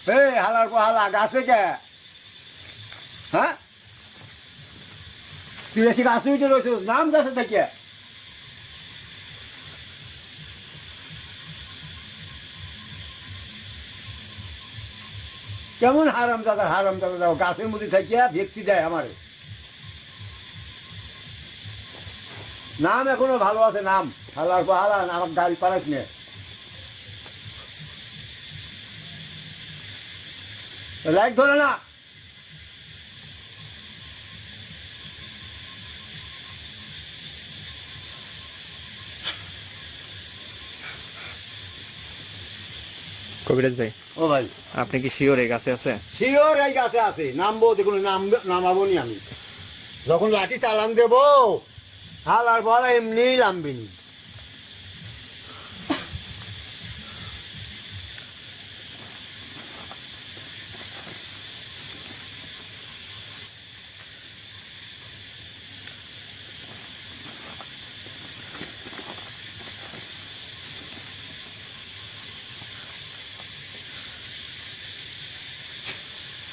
এই হালার পর হালা গাছে কে হ্যাঁ তুই এসে গাছে উঠে রয়েছিস নাম গাছে থেকে কেমন হারাম দাদা গাছের মধ্যে থাকিয়া ভেক্তি দেয় আমারে নাম এখনো ভালো আছে নাম হালার পর হালা নাম গাড়ি পারাস নে লাইট ধরে না কবিরাজ ভাই ও ভাই আপনি কি শিওর এই গাছে আছে? শিওর এই গাছে আছে নামবো দেখুন নামাবো নি আমি যখন লাঠি চালান দেবো হালার পর এমনি নামবি নি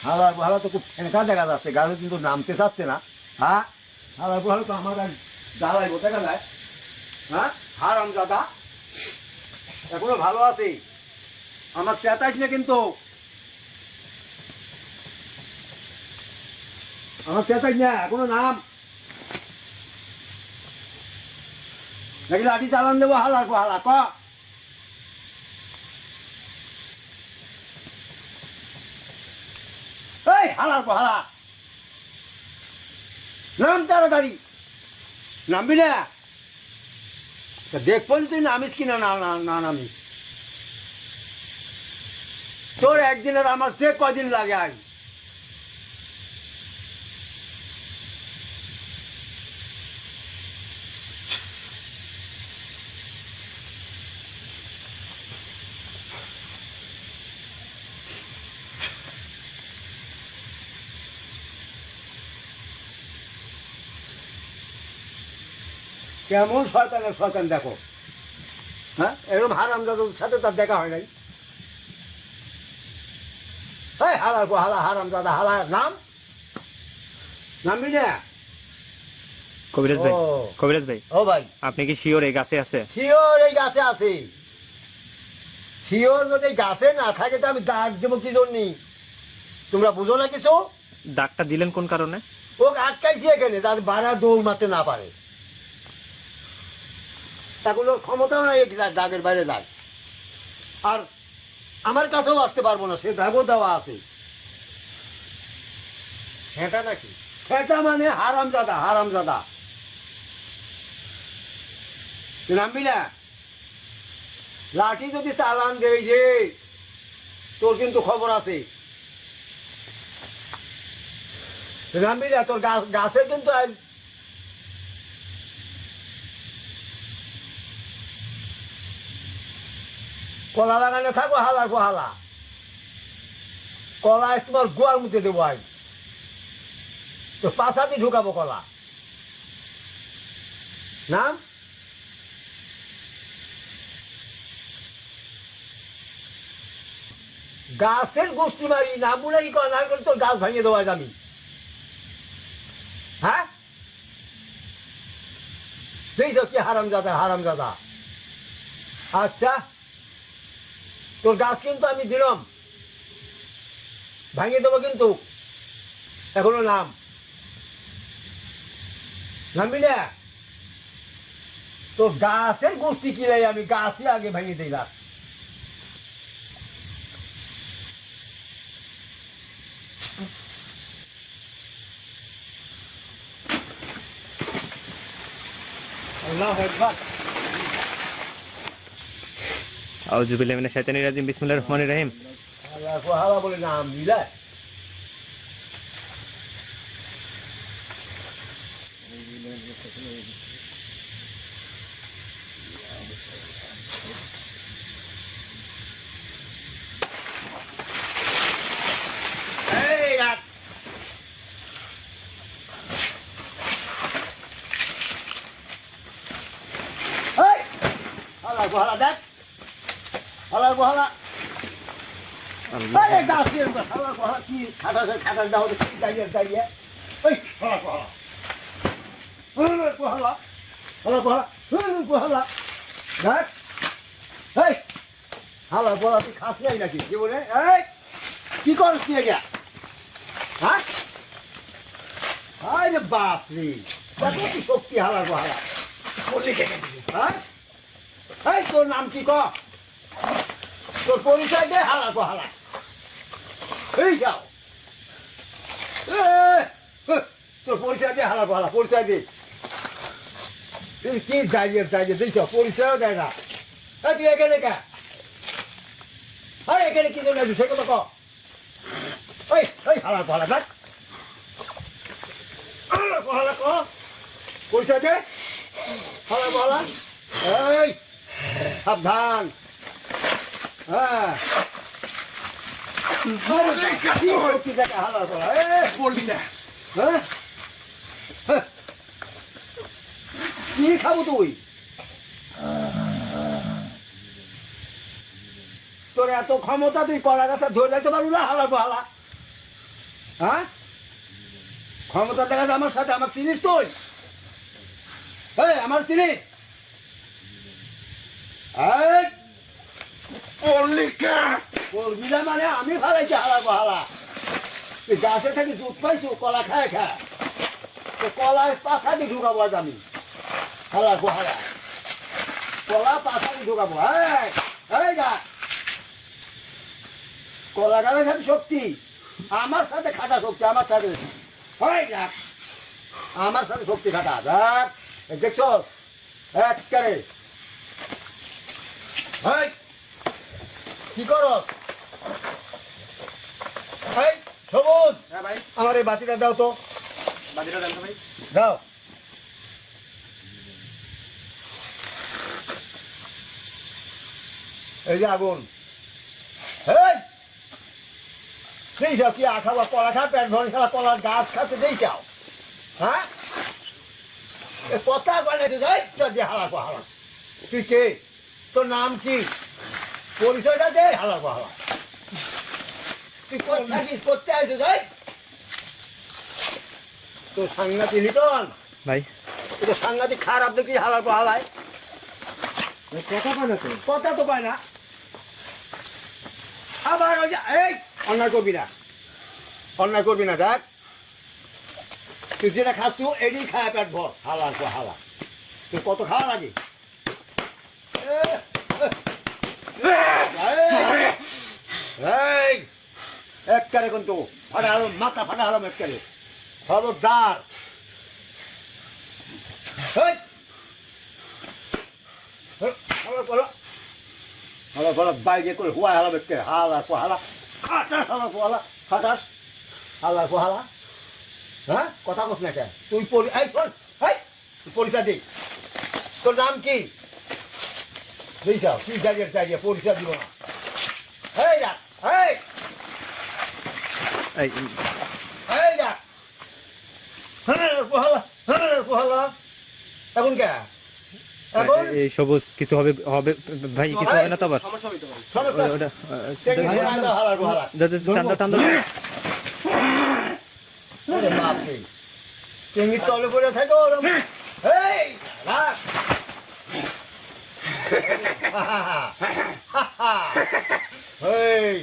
হালার ভালো তো খুব ফেঁকা দেখা যাচ্ছে গাছে কিন্তু নামতে চাচ্ছে না হ্যাঁ হালার ভালো তো আমার জ্বালাইবো দেখা যায় হ্যাঁ হারাম দাদা এখনো ভালো আছে আমার চেতাইস না কিন্তু আমার চেতাইস না এখনো নাম নাকি লাঠি চালান দেবো হালার পর হালা ক এই হালার পর হালা নাম তাড়াতাড়ি নামবি না দেখবেন তুই নামিস কিনা না নামিস তোর একদিনের আমার যে কদিন লাগে আজ কেমন শয়তান দেখো হ্যাঁ এরকম হারামজাদার সাথে তার দেখা হয় নাই হ্যাঁ হালার পর হালা হারামজাদা হালা নামবি না কবিরাজ ভাই ও ভাই আপনি কি শিওর এই গাছে আছে? শিওর এই গাছে আছে শিওর যদি গাছে না থাকে তো আমি দাগ দেবো কি জন্য তোমরা বুঝো না কিছু দাগটা দিলেন কোন কারণে? ও আটকাইছি এখানে যাতে বাড়া দৌড় মারতে না পারে তাগুলোর ক্ষমতাও নাই দাগের বাইরে দাগ আর আমার কাছেও আসতে পারবো না সে দাগও দেওয়া আছে ঠেটা নাকি ঠেটা মানে হারামজাদা নামবি না লাঠি যদি চালান দেয় যে তোর কিন্তু খবর আছে নামবি না তোর গাছের কিন্তু কলা লাগানো থাকো হালার পর হালা কলা তোমার গোয়ার মধ্যে দেবো আজ তো পাশাতে ঢুকাবো কলা নাম গাছের গোষ্ঠী মারি নাম বলে কি করা না করে তোর গাছ ভাঙিয়ে দেওয়া যাবি হ্যাঁ দেখছ কি হারামজাদা আচ্ছা তোর গাছ কিন্তু আমি দিলাম ভাঙিয়ে দেবো কিন্তু এখনো নামবি না তোর গাছের গোষ্ঠী কিলাই আমি গাছই আগে ভাঙিয়ে দিলাম আল্লাহু আকবার আউযু বিল্লাহি মিনাশ শাইতানির রাজিম বিসমিল্লাহির রহমানির রহিম হালা বলে নাম দিলা হালা দেখ হালার বহালা আল্লাহ। আরে গাছের হালা হালা কি খাটাস দাও কি দাঁড়িয়ে দাঁড়িয়ে এই হালা হালা হালা হালা হালা হালা দেখ এই হালা বলা তুই খাস নাই নাকি কি বলে এই কি করছ তুই এটা হ্যাঁ আরে বাপ রে দেখো কি শক্তি হালা হালা বললি কে হ্যাঁ এই তোর নাম কি ক তোর পরিচয় দে হালা হালা এই যাও তোর পরিচয় দে হালা হালা পরিচয় দে কি দাঁড়িয়ে দিয়েছ পরিচয়ও দেয় না তুই এখানে কে আরে এখানে কি জন্য আছিস সে কথা ক ওই ওই হালা হালা দেখ হালা ক পরিচয় দে হালা হালা এই সাবধান হ্যাঁ হালা হালা বলবি না হ্যাঁ কি খাবো তুই তোর এত ক্ষমতা তুই কলা গাছা ধরে রাখতে পারবো না হালা হালা হ্যাঁ ক্ষমতা দেখা যায় আমার সাথে আমার চিনিস তুই এই আমার চিনিস করবি না মানে আমি ফালাইছি হালা হালা তুই গাছে থাকি দুধ পাইছো কলা খায় খা তো কলা পাশা দিয়ে ঢুকাবো আজ আমি হালা হালা কলা পাশা দিয়ে ঢুকাবো এই গা কলা গাছের সাথে শক্তি আমার সাথে খাটা শক্তি আমার সাথে আমার সাথে শক্তি খাটা দেখ দেখছো একেবারে কি করস সবুজ হ্যাঁ ভাই আমার এই বাতিটা দাও তো বাজিটা দেন তো ভাই দাও এই যে আগুন এই যাও কি খাওয়া কলা খা পেট ভরে খাওয়া কলার গাছ খাতে দেই যাও হ্যাঁ কথা বানাইতে যাই দিয়ে হালা হালা তুই কে তোর নাম কি পরিচয়টা দে হালা হালা তুই থাকিস করতে আসিস যাই তোর সাংঘাতিক লিটন ভাই এটা সাংঘাতিক খারাপ দেখি হালার হালায় কথা পানো তো কথা তো কয় না আবার ওই যে এই অন্যায় করবি না দেখ তুই যেটা খাস তুই এডি খায় পেট ভর হালার পর হালা তুই কত খাওয়া লাগে এই একবারে কিন্তু ফাটা হলো মাথা ফাটা হলাম একবারে খবরদার বাইরে করে হুয়া হালা ব্যক্তি হালা পোহালা খাটাস হালা পোহালা খাটাস হালা পোহালা হ্যাঁ কথা কস না কে তুই পরিচয় দিই তোর নাম কি দিস কি জায়গায় পরিচয় দিব না এই যা এই এই যা পোহালা পোহালা এখন কে এখন এই সবুজ কিছু হবে হবে ভাই কিছু হবে না তো আবার সমস্যা হইতে পারে সমস্যা ওটা চেঙ্গি শোনায় দাও হালার পোহালা টান্দা টান্দা ওরে বাপ রে চেঙ্গির তলে পড়ে থাকো এই রাখ এই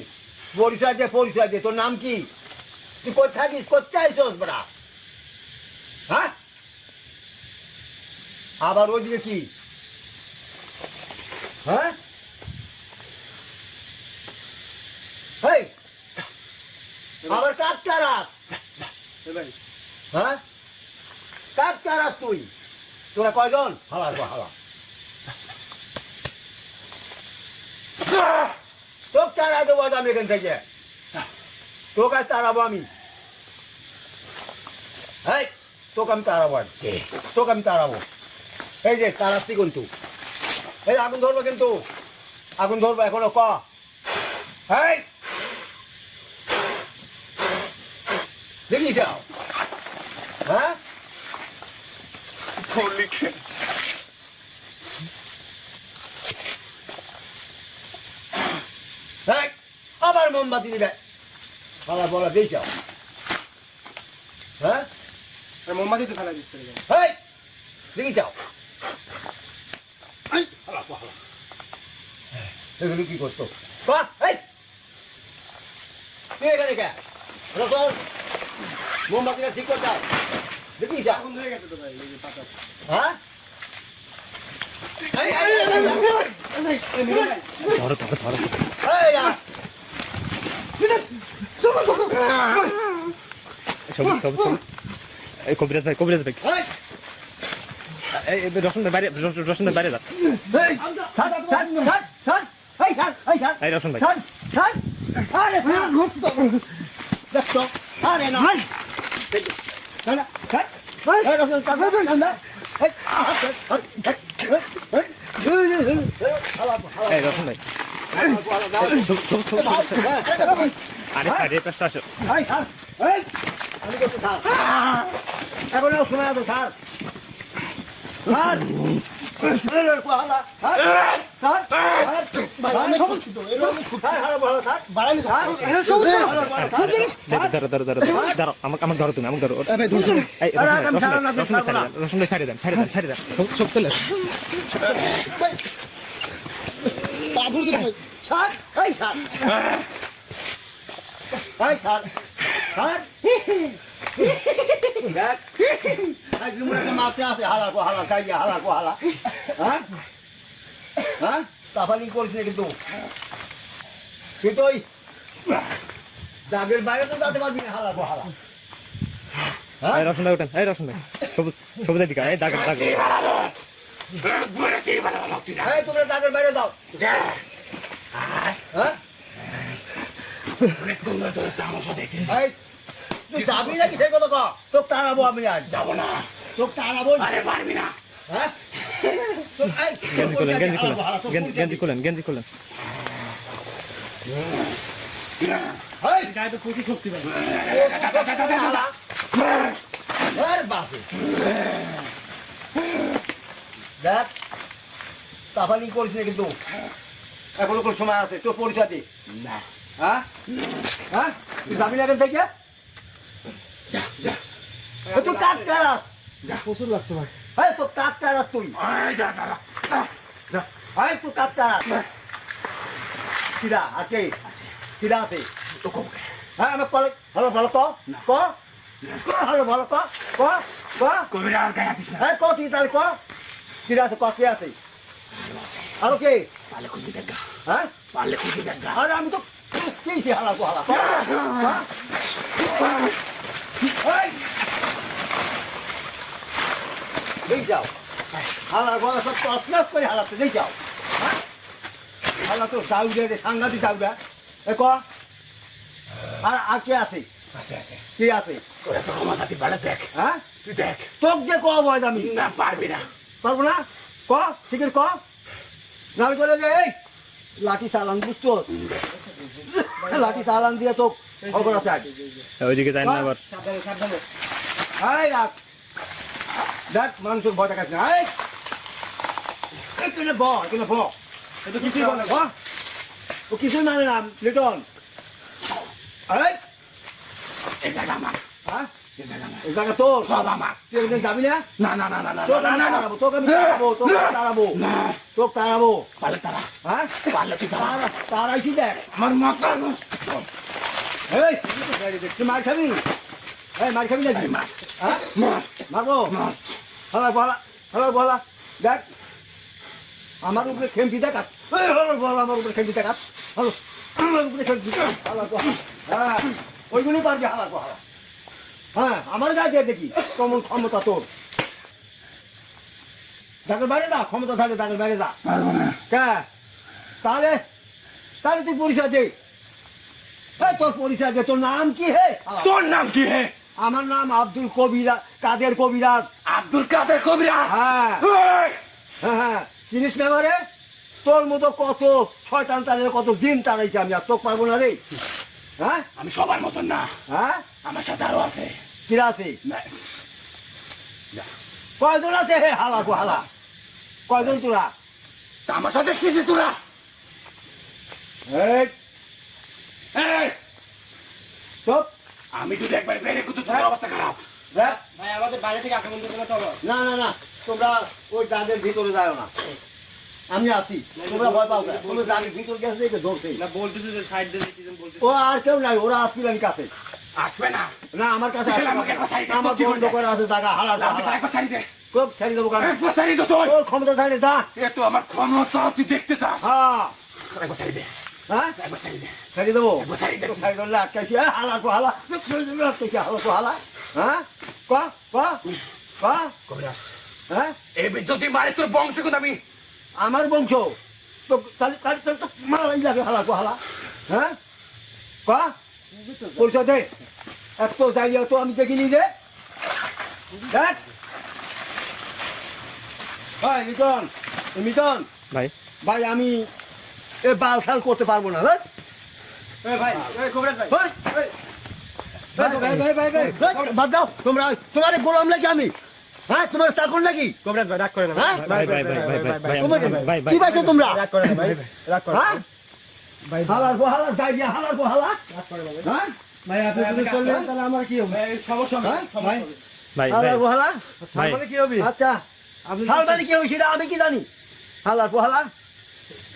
পরিচয় দে তোর নাম কি তুই কোথায় থাকিস কোথায় আইসস বড়া হ্যাঁ আবার ওইদিকে কি হ্যাঁ এই আবার কাকতারাস ভাই হ্যাঁ কাকতারাস তুই তোরা কয়জন হালা হালা তোর তারা দেবো আমি এখান থেকে তোকে আজ তাড়াবো আমি এই তোকে আমি তাড়াবো আজকে তোকে আমি তাড়াবো এই যে তাড়াচ্ছি কিন্তু এই আগুন ধরবো কিন্তু আগুন ধরবো এখনো ক এই দেখি যাও হ্যাঁ আবার মোমবাতি দিবে হালা বলা দিয়ে যাও হ্যাঁ মোমবাতি তো ফেলা দিচ্ছে রে। হেই দেখি যাও এই হালা হালা এগুলো কি করছো বাহ এই কে এখানে কে রতন মোমবাতিটা ঠিক করে দাও দেখি যাও আগুন ধরে গেছে তো ভাই এই যে পাতা। হ্যাঁ এই এই এই মিরন ভাই, ধরো ধরো ধরো এই না সবুজ সবুজ সবুজ এই কবিরাজ ভাই এই এই রসুন ভাই বাইরে রসুন ভাই বাইরে যা এই ছাড় ছাড় ছাড় ছাড় এই ছাড় এই ছাড় এই রসুন ভাই ছাড় ছাড় আরে ছাড় ঘুরছ তো দেখছো আরে না ছাড় না ছাড় এই রসুন কাট না এই এই রসুন ভাই সবুজ সবুজ সবুজ আরে আরে পাশে আসো এই ছাড় এই আমি করতে ছাড় এখনো শোনা তো ছাড় ছাড় ধরো ধরো ধরো ধরো আমাকে ধরো তুমি আমাকে ধরো এই রসুন ভাই সাইডে দেন সব চলে মাত্রা আছে হালা কো হালা চাইয়া হালা কো হালা হ্যাঁ হ্যাঁ তাফালিং করিস না কিন্তু কিন্তু ওই দাগের বাইরে তো যেতে পারবি না হালা কো হালা এই রসুন ভাই ওঠেন এই রসুন ভাই সবুজ সবুজ দিকে এই দাগ দাগ এই তোমরা দাগের বাইরে যাও হ্যাঁ এই তুই যাবি নাকি সেই কথা কও তোকে তাড়াবো আমি আজ যাবো না তোকে তাড়াবো আরে পারবি না হ্যাঁ গেঞ্জি খুলেন গায়ে তো প্রচুর শক্তি পাই। দেখ তাফালিং করিস না কিন্তু এখনো কোন সময় আছে তোর পরিচয় দি হ্যাঁ হ্যাঁ তুই যাবি না এখান থেকে তুই কাজ কারাস প্রচুর লাগছে ভাই। হ্যাঁ তোর কাজ কারাস তুই হ্যাঁ তুই কাজ কারাস কিরা আছে কিরা আছে হ্যাঁ আমি কল ভালো ভালো ক ভালো ভালো ক হ্যাঁ ক কি তাহলে ক কিরা আছে ক কে আছে আরো কে হ্যাঁ আরে আমি তো কি হালা কো হালা এই যাও হালার গলা সব তসনাস করে হালাতে এই যাও হালা তো চাউডে সাংঘাতি চাউডা এ ক আর কে আছে কি আছে হ্যাঁ তোক যে ক বয় আমি না পারবো না ক ঠিক ক নাল করে যে এই লাঠি চালান বুঝতো লাঠি চালান দিয়ে তো খবর আছে আজ ওইদিকে যাই না আবার এই রাখ দেখ মানুষের ভয় দেখাচ্ছে না এখানে ব এটা কিছুই বলে না। ও কিছুই মানে না লিটন এই হ্যাঁ এই জায়গা তোর তুই একদিন যাবি না তোকে আমি তাড়াবো তোকে তাড়াবো হ্যাঁ তাড়াইছি দেখ এই তুই মার খাবি এই মার খাবি নাকি হ্যাঁ মারবো হালা বলা দেখ আমার উপরে খেমটি দেখাত আমার উপরে খেমটি দেখাত হলো আমার উপরে খেমটি হ্যাঁ ওইগুলো পারবি হালা হ্যাঁ আমার গায়ে দেখি কেমন ক্ষমতা তোর দাগের বাইরে যা ক্ষমতা থাকে দাগের বাইরে যা কে তাহলে তুই পরিচয় দে তোর পরিচয় দে তোর নাম কি হে আমার নাম আব্দুল কাদের কবিরাজ হ্যাঁ হ্যাঁ চিনিস না আমারে তোর মতো কত শয়তান তাদের কত দিন তারাইছে আমি আর তোকে পারবো না রে হ্যাঁ আমি সবার মতন না, হ্যাঁ আমার সাথে আরো আছে। কিরা আছে কয়জন আছে হে হালা গো হালা কয়জন তোরা তা আমার সাথে দেখতেছিস তোরা? এই আমি যদি একবার বেড়ে কিন্তু তোমার অবস্থা খারাপ। দেখ ভাই আমাদের বাইরে থেকে আক্রমণ করবে না চলো। না না না তোমরা ওই দাদের ভিতরে যাও না, আমি আছি, তোমরা ভয় পাও না, তোমরা দাদের ভিতরে গেছে দেখে ধরছে। না বলতেছে যে সাইড দিয়ে কি যেন বলতেছে। ও আর কেউ নাই, ওরা আসপিলানি কাছে আসবে না। না, আমার কাছে তাহলে আমাকে একবার সাইড দে, আমার কি বন্ধ বলবে? করে আছে জায়গা হালার আমাকে হালা একবার সাইড দে। খুব ছেড়ে দেবো কারণ একবার সাইড দে তুই। তোর ক্ষমতা থাকলে যা। এ তো আমার ক্ষমতা তুই দেখতে চাস। হ্যাঁ একবার সাইড দে। হ্যাঁ একবার সাইড দে। ছেড়ে দেবো, একবার সাইড দে। সাইড করলে আটকাইছি হালার হালা আটকাইছি হালার হালা। হ্যাঁ ক ক ক কবিরাজ, হ্যাঁ এই বিদ্যুৎ মারে তোর বংশ কিন্তু আমি। আমার বংশ তো তাহলে তাহলে তো মারাই যাবে হালা হালা। হ্যাঁ ক পরিচয় দে, এত যাই তো আমি দেখিনি যে। দেখ ভাই মিটন, মিটন ভাই ভাই আমি এ বাল সাল করতে পারবো না। হ্যাঁ এই ভাই এই কবিরাজ ভাই। ভাই বাদ দাও, তোমরা তোমার গোলাম নাকি আমি? হ্যাঁ তোমার চাকর নাকি? কবিরাজ ভাই রাগ করে না। হ্যাঁ? ভাই ভাই ভাই ভাই ভাই ভাই কি পাইছো তোমরা? রাগ করে না ভাই। রাগ করে না। হ্যাঁ ভাই হালার হালা যাই দিয়া হালার হালা। রাগ করে না ভাই। হ্যাঁ ভাই আপনি যদি চললেন তাহলে আমার কি হবে? এই সমস্যা হবে। হ্যাঁ? সমস্যা হবে। ভাই হালার হালা। সামনে কি হবে? আচ্ছা আপনি সালমানি কি হবে সেটা আমি কি জানি? হালার হালা।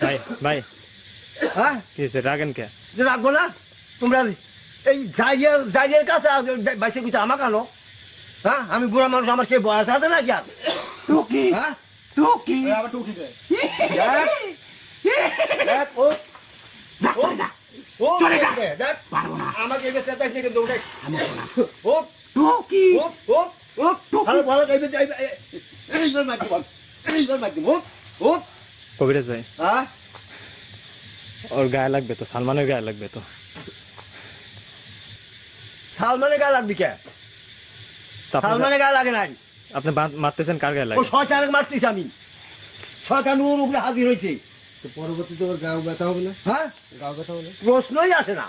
ভাই ভাই হ্যাঁ কি হয়েছে রাগেন কে? যে রাখবো না তোমরা এই জাইয়ের কাছে বাইসে কিছু আমাকে আনো। হ্যাঁ আমি বুড়া মানুষ, আমার সে বয়স আছে নাকি আর? টুকি হ্যাঁ টুকি। ভাই আবার টুকি দেয়। দেখ, দেখ, ও, ও, ও, চলে যা। দেখ, পারবো না। আমাকে এবার চেঁচাইস না কিন্তু, দেখ। ও, টুকি। ও, ও, ও, ভালো, ভালো, এইবার মার দিব, এইবার মার দিব, ও, কবিরাজ ভাই হ্যাঁ? ওর গায়ে লাগবে তো, সালমানের গায়ে লাগবে তো। সালমানের গায়ে লাগবি কে? তা আপনি- সালমানের গায়ে লাগে নাই, আপনি মারতেছেন কার গায়ে ও লাগে? শয়তানের মারতিস আমি, শয়তান ওর উপরে হাজির হয়েছে। তো পরবর্তীতে ওর গাও ব্যথা হবে না? হ্যাঁ গাও ব্যথা হবে না? প্রশ্নই আসে না।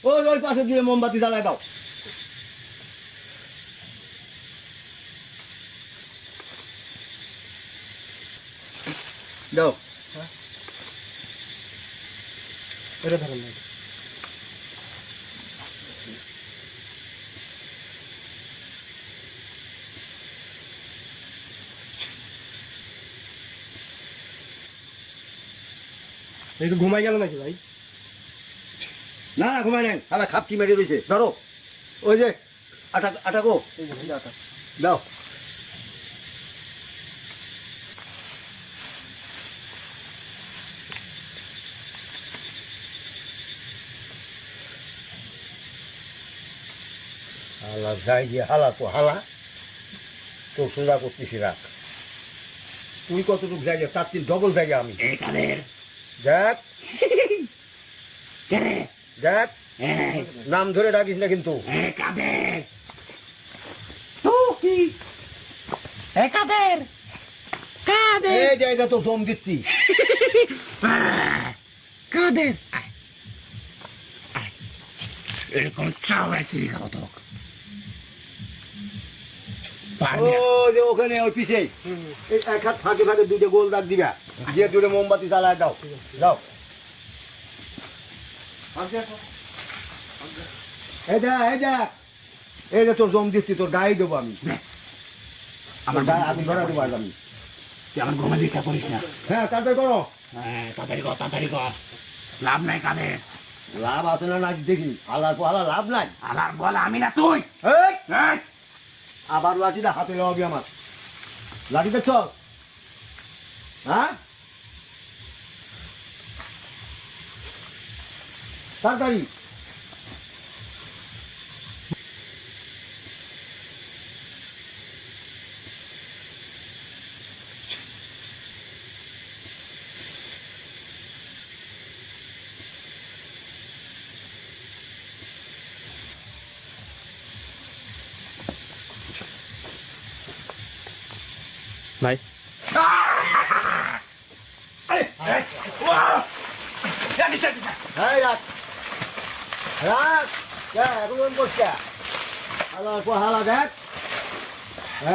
ওই পাশে দিয়ে মোমবাতি জ্বালায় দাও। দাও এটা ধরেন না। এই তো ঘুমাই গেল নাকি ভাই? না না ঘুমাই নাই, আলা খাপটি মেরে রয়েছে। ধরো ওই যে আটাকো এই যে ভাই, আটা। দাও। হালা যাই যে হালা তো হালা তো সোজা করতেছি রাখ। তুই কতটুকু জায়গা, তার তিন ডবল জায়গা আমি। এ কাদের? দেখ কে রে? দেখ, এই, নাম ধরে ডাকিস না কিন্তু। এ কাদের? টুকি। এ কাদের? কাদের? এই জায়গা তো দম দিচ্ছি। কাদের? আয়, আয়। এরকম চাওয়ায় সিঁড়ি খাবো তো। পারবি না। ও যে ওখানে ওই পিছে এই এক হাত ফাঁকে ফাঁকে দুটো গোল দাগ দিবা, দিয়ে দুটো মোমবাতি জ্বালায় দাও। দাও এই যা এই যা, এই যে তোর জম দিচ্ছি, তোর গায়ে দেবো আমি। আমার গায়ে আমি ধরা দেবো আজ আমি। তুই আমার ঘুমা দিতে করিস না। হ্যাঁ তাড়াতাড়ি করো। হ্যাঁ, তাড়াতাড়ি কর, তাড়াতাড়ি কর। লাভ নাই কাদের। লাভ আছে না না দেখি, হালার পর হালা লাভ নাই। আলার বল আমি না তুই। এই, এই, আবার লাঠিটা হাতে লাগাবি আমার, লাঠিতে চল। হ্যাঁ তাড়াতাড়ি। ভাই জানিস, জানিস না। এই রাখ রাখ, এখন ওরম করছে হালার পর হালা। দেখ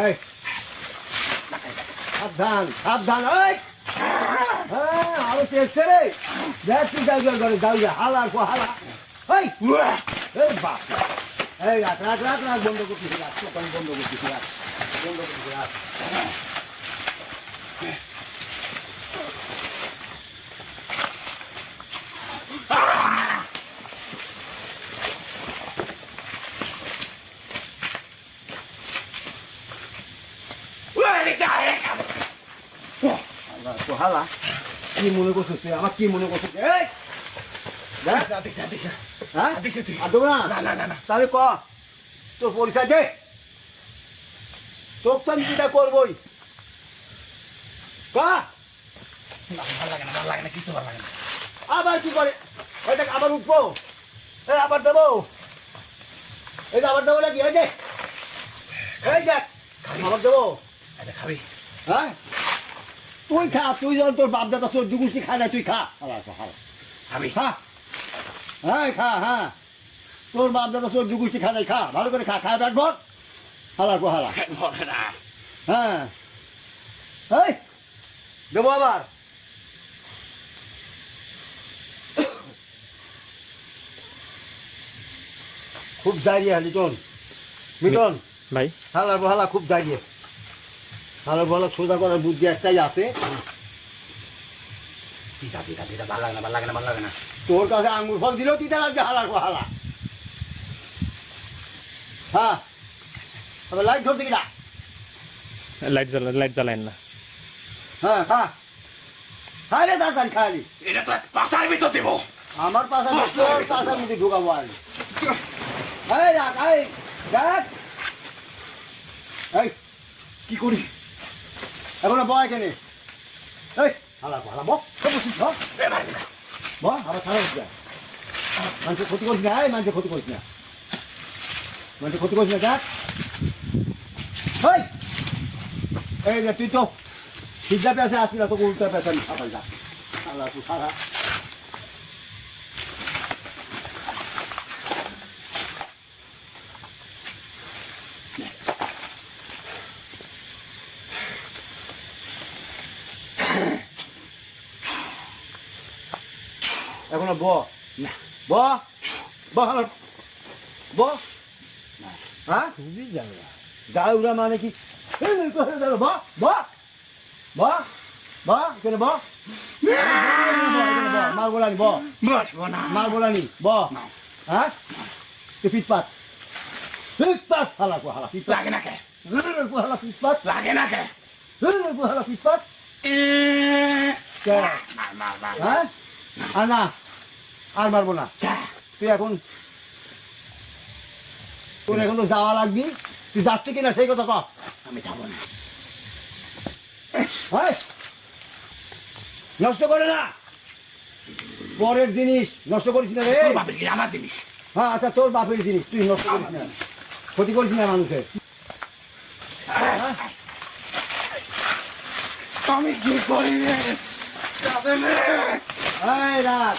এই সাবধান সাবধান। এই হ্যাঁ আরো ওই দেখছে রে দেখ তুই যাই করে যাও যা হালা আর হালা এই এই বাপ এই রাখ রাখ রাখ রাখ বন্ধ করতেছি রাখ দোকান বন্ধ করতেছি রাখ বন্ধ করতেছি রাখ হালা কি মনে করছিস তুই আমার কি মনে করছিস এই দেখ হ্যাঁ আর দেবো না তাহলে ক তোর পরিচয় দে তোর তো আমি যেটা করবোই ক ভালো লাগে না কিছু ভালো লাগে না আবার কি করে ওই দেখ আবার উঠবো এই আবার দেবো এই যে আবার দেবো নাকি এই দেখ এই দেখ আবার দেবো এটা খাবি হ্যাঁ তুই খা তুই যখন তোর বাপ দাদা তোর দুগুষ্টি খায় না তুই খা হালা হালা খাবি খা হ্যাঁ খা হ্যাঁ তোর বাপ দাদা তোর দুগুষ্টি খা নাই খা ভালো করে খা খায় পেট ভর হালা গো হালা ভরে না হ্যাঁ এই দেবো আবার খুব জারিয়ে লিটন মিটন ভাই হালার বহালা খুব জারিয়ে হালার বহালা সোজা করার বুদ্ধি একটাই আছে দিদা ভালো লাগে না তোর কাছে আঙ্গুর ফল দিলেও তিতা লাগবে হালার বহালা হ্যাঁ আবার লাইট ধরতে কিনা লাইট জ্বালায়েন না হ্যাঁ হ্যাঁ খাই রে তাড়াতাড়ি খাইলি এটা তো পাশার ভিতর দেবো আমার পাশে তোর পাশার মধ্যে ঢুকাবো আর এই রাখ এই দেখ এই কি করি এখন বয় কেনে এই হালা হালা বক বসিস ব আবার ছাড়া বসে মানুষের ক্ষতি করিস না এই মানুষের ক্ষতি করিস না মানুষের ক্ষতি করিস না দেখ এই যে তুই তো সিদ্ধা পেঁচে আসবি না তোকে উল্টা পেঁচা খাবার যা আল্লাহ তুই খারা এখনো ব না ব ব ব হ্যাঁ খুবই জ্বালা জাউরা মানে কি ব ব ব ব কেন ব মার বলানি ব বসবো না মার বলানি ব হ্যাঁ তুই পিটপাত পিটপাত হালা কো হালা পিটপাত লাগে না কে হালা পিটপাত লাগে না কে হালা পিটপাত মার হ্যাঁ আর না আর মারবো না তুই এখন তোর এখন তো যাওয়া লাগবি তুই যাচ্ছি কিনা সেই কথা কর আমি যাবো না নষ্ট করে না পরের জিনিস নষ্ট করিস না রে তোর বাপের কি আমার জিনিস হ্যাঁ আচ্ছা তোর বাপের জিনিস তুই নষ্ট করিস না ক্ষতি করিস না মানুষের আমি কি করি রে এই রাখ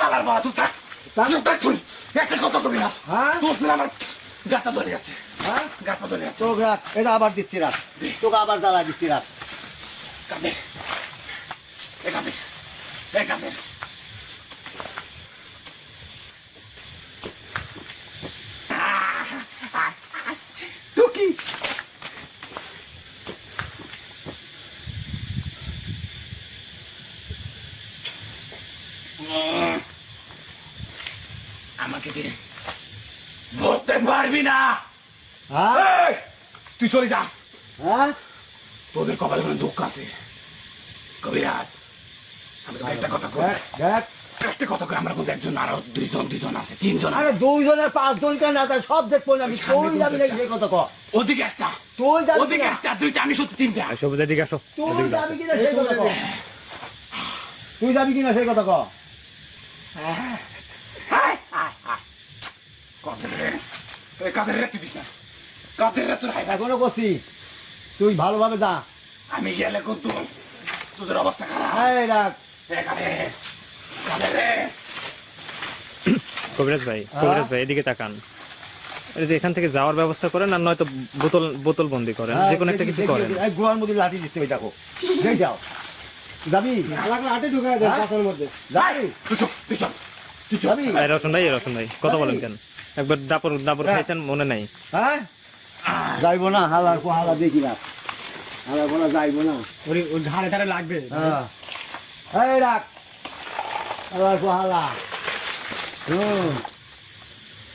তালার বাবা চুপ থাক চুপ থাক তুই একটা কথা কবি না হ্যাঁ তোর আমার গাটা ধরে যাচ্ছে হ্যাঁ গাটা ধরে যাচ্ছে তোকে রাখ এটা আবার দিচ্ছি রাখ তোকে আবার জ্বালা দিচ্ছি রাখ কাঁদে এ কাঁদে এ কাঁদে তুই কি আমাকে দিয়ে ধরতে পারবি না হ্যাঁ এই, তুই চলে যা হ্যাঁ তোদের কপালে কোনো দুঃখ আছে কবিরাজ আমি তোকে একটা কথা কই দেখ দেখ একটা কথা কই আমরা কিন্তু একজন আরো দুইজন আছে তিনজন আরে দুইজনের পাঁচজন কেন আছে সব দেখবো না আমি তুই যাবি না সেই কথা কর ওদিকে একটা তুই যাবি ওদিকে কিনা একটা দুইটা আমি সত্যি তিনটা সবুজ এদিকে আসো তুই যাবি কিনা সেই কথা কর তুই যাবি কিনা সেই কথা কর কাদের রেতে দিস না কাদের রেতে হাই এখনো করছি তুই ভালোভাবে যা আমি গেলে কিন্তু তোদের অবস্থা খারাপ এই রাখ কাদের রে কবিরাজ ভাই এদিকে তাকান এই যে এখান থেকে যাওয়ার ব্যবস্থা করেন আর নয়তো বোতল বন্দি করেন যে কোনো একটা কিছু করেন গুহার মধ্যে লাঠি দিচ্ছে ওই দেখো যাও যাবি হালাকে হাটে ঢুকায় দেন হ্যাঁ? কাঁচার মধ্যে। যাবি তুই চুপ, তুই চুপ। যাবি এই রসুন ভাই কথা বলেন কেন একবার দাপর দাপর খাইছেন মনে নাই হ্যাঁ যাইবো না হালার পর হালা দেখি না হালার পর যাইবো না ওর ধারে ধারে লাগবে। হ্যাঁ এই রাখ হালার পর হালা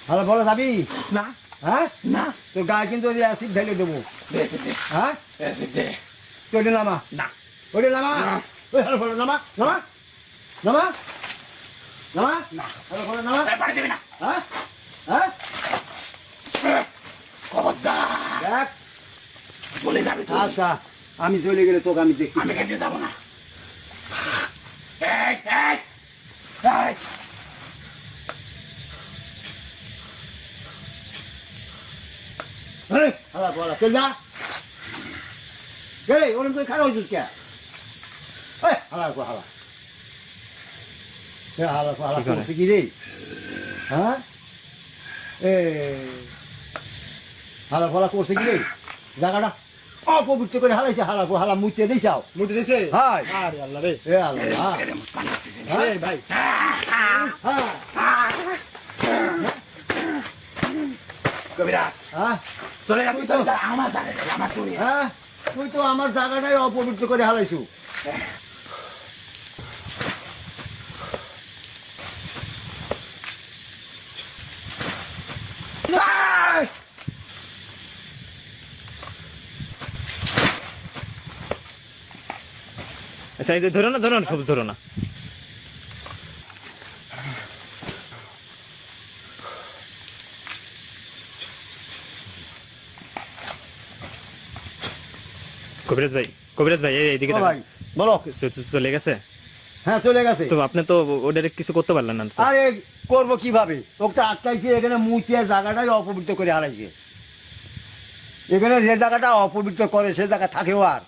হালা পরে যাবি না, হ্যাঁ না, তোর গায়ে কিন্তু অ্যাসিড ঢেলে দেবো দে, দে, দে, হ্যাঁ দে। তুই ওটা নামা না, ওটা নামা না। ওই হালা পরে নামা নামা নামা নামা না। হালা পরে নামা এই বাড়ি দিবি না। হ্যাঁ হ্যাঁ খবরদার, দেখ চলে যাবি তুই। আচ্ছা আমি চলে গেলে তোকে আমি দেখি আমি কেটে যাবো না। এই, এই, এই। আরে হালা পড়া চল যা গেলে ওরম করে খারাপ হয়েছিস কে এই হালা পর হালা হালা পর হালা কি করে? করছে কি রে হ্যাঁ এ হালা ফলা করছে কি রে জায়গাটা অপবিত্র করে হালাইছে হালা পর হালা মুইতে দিয়ে যাও মুতে দিছে? হাই আরে আল্লাহ রে। এ আল্লাহ এরে মুখ পানি আসতেছে। এই ভাই, হ্যাঁ কবিরাজ, হ্যাঁ চলে যাচ্ছিস তো? আমার জানে না, আমার চুরি। হ্যাঁ তুই তো আমার জায়গাটাই অপবিত্র করে হালাইছু এই! আচ্ছা এই যে ধরো না সবুজ ধরো না কবিরাজ ভাই এইদিকে ও ভাই বলো চলে গেছে হ্যাঁ চলে গেছে তো আপনি তো ওদের কিছু করতে পারলেন না তো। আরে করবো কিভাবে ওকে আটকাইছে এখানে মুচিয়ে জায়গাটাই অপবিত্র করে হারাইছে এখানে যে জায়গাটা অপবিত্র করে সে জায়গা থাকেও আর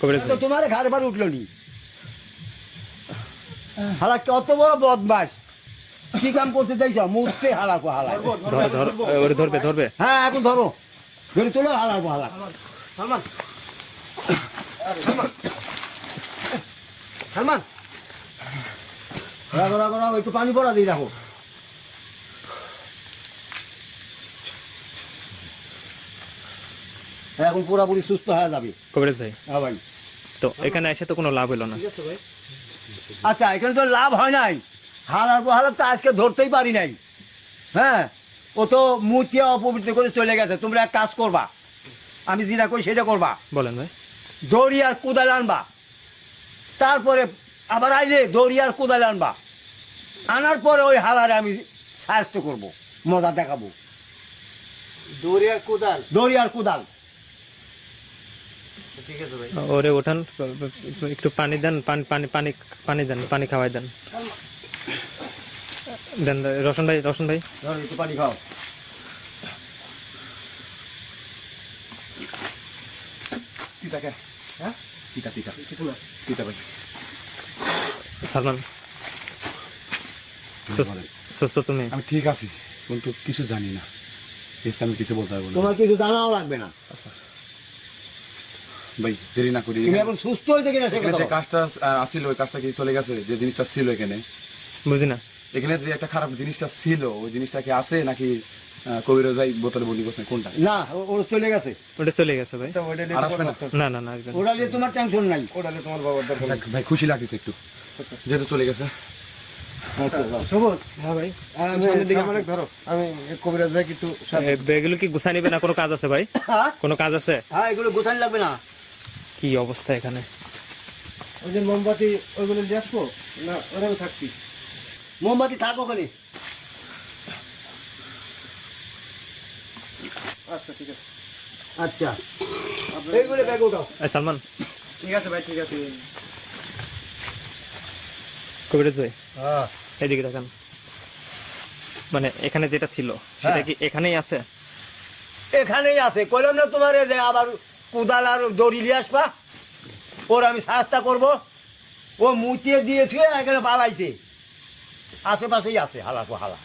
কবিরাজ তো ভাই তোমার ঘাড়ে বার উঠলো নি হালা কত বড় বদমাস কি কাম করতে চাইছ মুছছে হালাকো হালা ওরে ধরবে হ্যাঁ এখন ধরো ধরে তোলো হালাকো হালা সালমান, সালমান রাখো রাখো রাখো একটু পানি পড়া দিই রাখো এখন পুরাপুরি সুস্থ হয়ে যাবে কবিরাজ ভাই হ্যাঁ ভাই তো এখানে এসে তো কোনো লাভ হলো না ঠিক আছে ভাই? আচ্ছা এখানে তো লাভ হয় নাই হালার হালার তো আজকে ধরতেই পারি নাই হ্যাঁ ও তো মুচিয়ে অপবিত্র করে চলে গেছে তোমরা এক কাজ করবা আমি যেটা করি সেটা করবা বলেন ভাই দড়ি আর কোদাল আনবা তারপরে আবার আইলে দড়ি আর কোদাল আনবা আনার পরে ওই হালারে আমি সাহায্য করব মজা দেখাবো দড়ি আর কোদাল। দড়ি আর কোদাল আচ্ছা, ঠিক আছে ভাই। ওরে ওঠান একটু পানি দেন পানি দেন পানি খাওয়াই দেন দেন রোশন ভাই ধরো, একটু পানি খাও তিতা কে? হ্যাঁ? তিতা, তিতা, কিছু না। তিতা ভাই। সালমান সুস্থ তুমি আমি ঠিক আছি কিন্তু কিছু জানি না এসে আমি কিছু বলতে পারবো না তোমার কিছু জানাও লাগবে না ভাই দেরি না করি তুমি এখন সুস্থ হয়েছে কিনা সে এখানে কথা যে কাজটা আসিল ওই কাজটা কি চলে গেছে যে জিনিসটা ছিল এখানে বুঝি না এখানে যে একটা খারাপ জিনিসটা ছিল ওই জিনিসটা কি আছে নাকি কবিরাজ ভাই বোতলে বন্দি করছেন কোনটা না ও চলে গেছে ওটা চলে গেছে ভাই আচ্ছা, ওইটা নিয়ে আর আসবে না? তোমার দরকার। না আসবেন না। ওটা নিয়ে তোমার টেনশন নাই ওটা নিয়ে তোমার বাবার দরকার নেই। ভাই খুশি লাগতেছে একটু যেহেতু চলে গেছে সবুজ হ্যাঁ ভাই, আমি সামনের দিকে অনেক ধরো। আমি কবিরাজ ভাই একটু সাথে- এগুলো কি গুছাই নিবে না কোনো কাজ আছে ভাই হ্যাঁ কোনো কাজ আছে হ্যাঁ এগুলো গোছানি লাগবে না কি অবস্থা এখানে ওই যে মোমবাতি ওইগুলো দিয়ে আসবো না ওখানে থাকছি? মোমবাতি থাক ওখানে আচ্ছা ঠিক আছে। আচ্ছা এইগুলো ব্যাগ উঠাও এই সালমান ঠিক আছে ভাই, ঠিক আছে। কবিরাজ ভাই হ্যাঁ এদিকে দেখেন মানে এখানে যেটা ছিল সেটা কি এখানেই আছে এখানেই আছে কইলাম না তোমার যে আবার কোদাল আর দড়ি নিয়ে আসবা ওর আমি সাহায্য করব ও মুটিয়ে দিয়ে থুয়ে এখানে পালাইছে আশেপাশেই আছে হালাকো হালা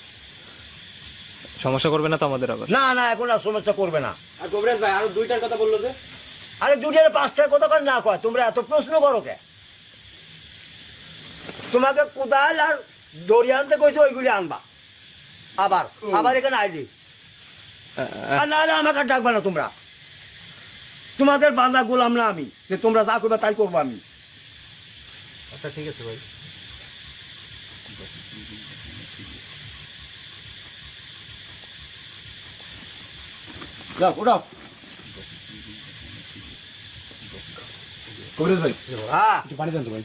সমস্যা করবে না তো আমাদের আবার না না এখন আর সমস্যা করবে না আর কবিরাজ ভাই আরো দুইটার কথা বললো যে? আরে দুটিয়ার পাঁচটার কতক্ষণ না কয়, তোমরা এত প্রশ্ন করো কে? তোমাকে কোদাল আর দড়ি আনতে কইছে, ওইগুলি আনবা। আবার আবার এখানে আইডি আর না হলে আমাকে আর ডাকবা না তোমরা। তোমাদের বাঁধা গোলাম না আমি, যে তোমরা যা করবে তাই করবো আমি। আচ্ছা ঠিক আছে ভাই। যাও ওটাও। কবিরাজ ভাই হ্যাঁ একটু পানি দেন তো ভাই।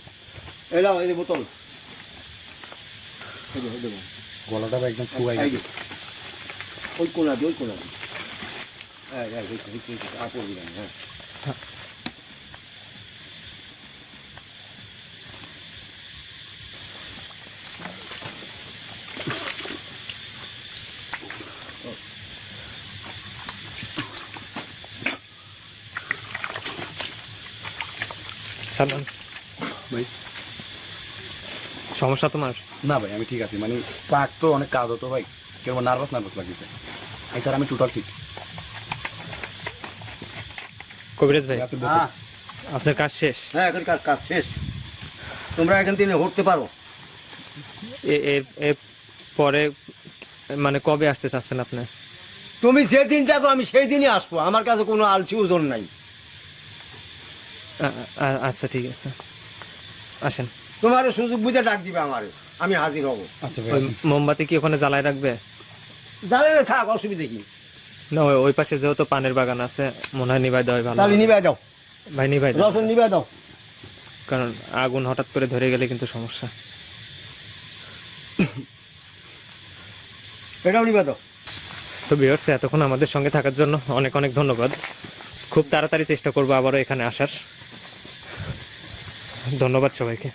এলাও, এই যে বোতল। এই যে, এই যে, গলাটা ভাই একদম শুকাই এই যে, গেছে। ওই কোনা দিয়ে, ওই কোনা দিয়ে। আর পড়বি না, হ্যাঁ। সালমান, ভাই সমস্যা তোমার? না ভাই আমি ঠিক আছি, মানে পাক তো অনেক কাজ হতো ভাই, কেমন নার্ভাস লাগছে। এই স্যার আমি টোটাল ঠিক। কবিরাজ ভাই, আপনি হ্যাঁ আপনার কাজ শেষ? হ্যাঁ, এখানকার কাজ শেষ। তোমরা এখান থেকে উঠতে পারো। এর পরে মানে কবে আসতে চাচ্ছেন আপনি? তুমি যে দিন ডাকো আমি সেই দিনই আসবো, আমার কাছে কোনো আলসি ওজন নাই। আচ্ছা ঠিক আছে, আসেন। তোমার সুযোগ বুঝে ডাক দিবে আমারে, আমি হাজির হব। আচ্ছা ওই মোমবাতি কি ওখানে জ্বালায় রাখবে? জানে থাক, অসুবিধা কি? না, ওই পাশে যেহেতু পানের বাগান আছে, মনে হয় নিভাই দেওয়াই ভালো। তাহলে নিবে দাও, ভাই নিভাই দাও, রসুন নিবে দাও। কারণ আগুন হঠাৎ করে ধরে গেলে কিন্তু সমস্যা। এটাও নিবে দাও। তো ভিউয়ার্স, এতক্ষণ আমাদের সঙ্গে থাকার জন্য অনেক অনেক ধন্যবাদ। খুব তাড়াতাড়ি চেষ্টা করবো আবারও এখানে আসার। ধন্যবাদ সবাইকে।